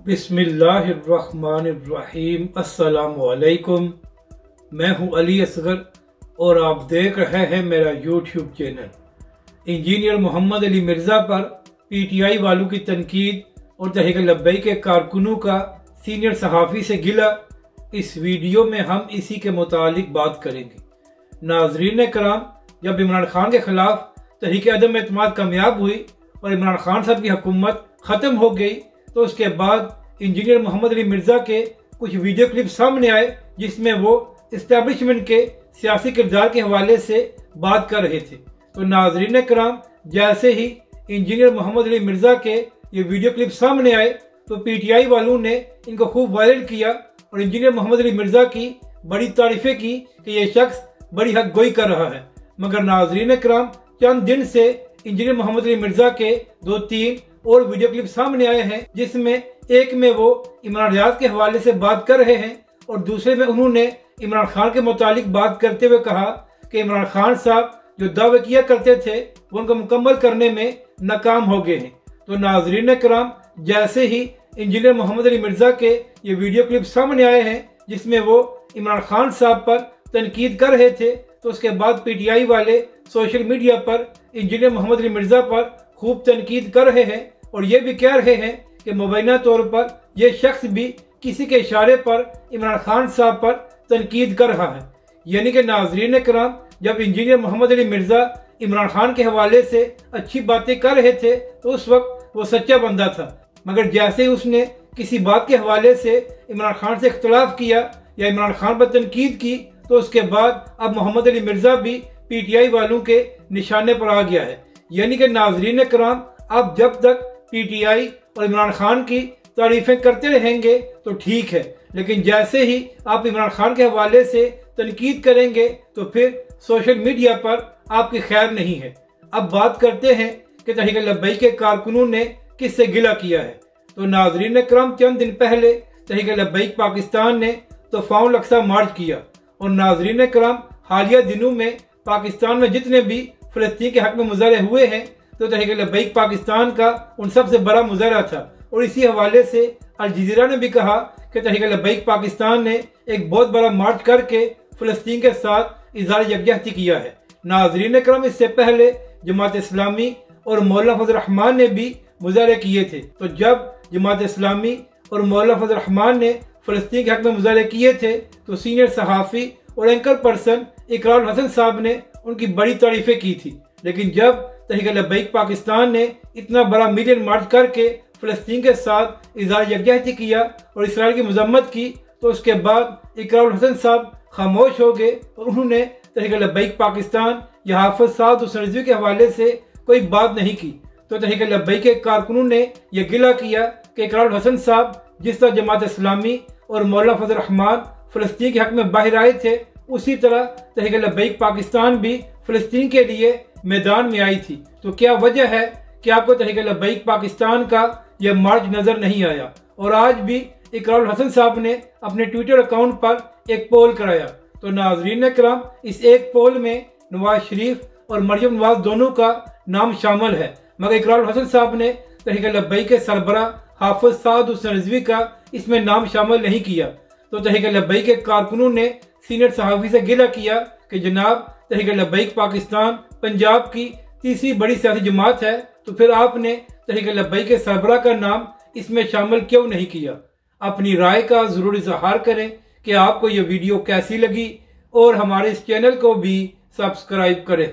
बिस्मिल्लाहिर्रहमानिर्रहीम। अस्सलामुअलैकुम। मैं हूं अली असगर और आप देख रहे हैं मेरा YouTube channel. Engineer Mohammad Ali Mirza पर पीटीआई वालों की तनकीद और तहरीक लब्बैक के कारकुनों का सीनियर सहाफ़ी से गिला, इस वीडियो में हम इसी के मुतालिक बात करेंगे। नाज़रीन कराम, जब इमरान खान के खिलाफ तहरीक अदम एतमाद कामयाब हुई और इमरान खान साहब की हुकूमत ख़त्म हो गई, तो उसके बाद इंजीनियर मोहम्मद अली मिर्ज़ा के कुछ वीडियो क्लिप सामने आए जिसमें वो इस्टेब्लिशमेंट के सियासी किरदार के हवाले से बात कर रहे थे। तो नाज़रीन कराम, जैसे ही इंजीनियर मोहम्मद अली मिर्ज़ा के ये वीडियो क्लिप सामने आए तो पीटीआई वालों ने इनको खूब वायरल किया और इंजीनियर मोहम्मद अली मिर्ज़ा की बड़ी तारीफें की कि ये शख्स बड़ी हक गोई कर रहा है। मगर नाज़रीन कराम, चंद दिन से इंजीनियर मोहम्मद अली मिर्ज़ा के 2-3 और वीडियो क्लिप सामने आए हैं, जिसमें एक में वो इमरान रियाज के हवाले से बात कर रहे हैं और दूसरे में उन्होंने इमरान खान के मुतालिक बात करते हुए कहा कि इमरान खान साहब जो दावे किया करते थे वो उनको मुकम्मल करने में नाकाम हो गए हैं। तो नाज़रीन कराम, जैसे ही इंजीनियर मोहम्मद अली मिर्ज़ा के ये वीडियो क्लिप सामने आए हैं जिसमें वो इमरान खान साहब पर तनकीद कर रहे थे, तो उसके बाद पीटीआई वाले सोशल मीडिया पर इंजीनियर मोहम्मद अली मिर्ज़ा पर खूब तनकीद कर रहे हैं और ये भी कह रहे हैं कि मुबैना तौर पर यह शख्स भी किसी के इशारे पर इमरान खान साहब पर तनकीद कर रहा है। यानी कि नाज़रीन कराम, जब इंजीनियर मोहम्मद अली मिर्ज़ा इमरान खान के हवाले से अच्छी बातें कर रहे थे तो उस वक्त वो सच्चा बंदा था, मगर जैसे ही उसने किसी बात के हवाले से इमरान खान से इख्तलाफ किया या इमरान खान पर तनकीद की, तो उसके बाद अब मोहम्मद अली मिर्ज़ा भी पीटीआई वालों के निशाने पर आ गया है। यानी कि नाज़रीन कराम, अब जब तक पीटीआई और इमरान खान की तारीफें करते रहेंगे तो ठीक है, लेकिन जैसे ही आप इमरान खान के हवाले से तनकीद करेंगे तो फिर सोशल मीडिया पर आपकी खैर नहीं है। अब बात करते हैं कि तहरीक लब्बैक के कारकुनों ने किससे गिला किया है। तो नाज़रीन कराम, चंद दिन पहले तहरीक लब्बैक पाकिस्तान ने तूफ़ान अल-अक़सा मार्च किया और नाज़रीन कराम, हालिया दिनों में पाकिस्तान में जितने भी फ़लस्तीन के हक में मुज़ाहरे हुए हैं तो तहरीक लब्बैक पाकिस्तान का उन सबसे बड़ा मुज़ाहरा था। और इसी हवाले से अल जज़ीरा ने भी कहा कि तहरीक लब्बैक पाकिस्तान ने एक बहुत बड़ा मार्च करके फ़लस्तीन के साथ इज़हार यकजहती किया है। नाज़रीन करम, इससे पहले जमात इस्लामी और मौलाना फजल रहमान ने भी मुज़ाहरे किए थे। तो जब जमात इस्लामी और मौलाना फजल रहमान ने फ़लस्तीन के हक में मुज़ाहरे किए थे तो सीनियर सहाफ़ी और एंकर पर्सन इकरारुल हसन साहब ने उनकी बड़ी तारीफें की थी। लेकिन जब तहरीक लब्बैक पाकिस्तान ने इतना बड़ा मीडियन मार्च करके फ़लस्तीन के साथ इज़हार यकजहती किया और इसराइल की मजम्मत की, तो उसके बाद इकरारुल हसन साहब खामोश हो गए और उन्होंने तहरीक लब्बैक पाकिस्तान या हाफिज साद हुसैन रिजवी के हवाले से कोई बात नहीं की। तो तहरीक लब्बैक के कारकुनों ने यह गिला किया कि इकरारुल हसन साहब जिस तरह जमात इस्लामी और मौलाना फजल रहमान फ़लस्तीन के हक में बाहर आए थे, उसी तरह तहरीक लब्बैक पाकिस्तान भी फ़लस्तीन के लिए मैदान में आई थी। तो क्या वजह है कि आपको तहरीक लब्बैक पाकिस्तान का यह मार्च नजर नहीं आया? और आज भी इकरारुल हसन साहब ने अपने ट्विटर अकाउंट पर एक पोल कराया। तो नाज़रीन कराम, इस एक पोल में नवाज शरीफ और मरियम नवाज दोनों का नाम शामिल है, मगर इकरारुल हसन साहब ने तहरीक लब्बैक के सरबरा हाफिज साद हुसैन रिजवी का इसमें नाम शामिल नहीं किया। तो तहरीक लब्बैक के कारकुनों ने सीनियर सहाफ़ी से गिला किया कि जनाब, तहरीक लब्बैक पाकिस्तान पंजाब की तीसरी बड़ी सियासी जमात है, तो फिर आपने तहरीक लब्बैक के सरबरा का नाम इसमें शामिल क्यों नहीं किया? अपनी राय का ज़रूर इज़हार करें कि आपको यह वीडियो कैसी लगी और हमारे इस चैनल को भी सब्सक्राइब करें।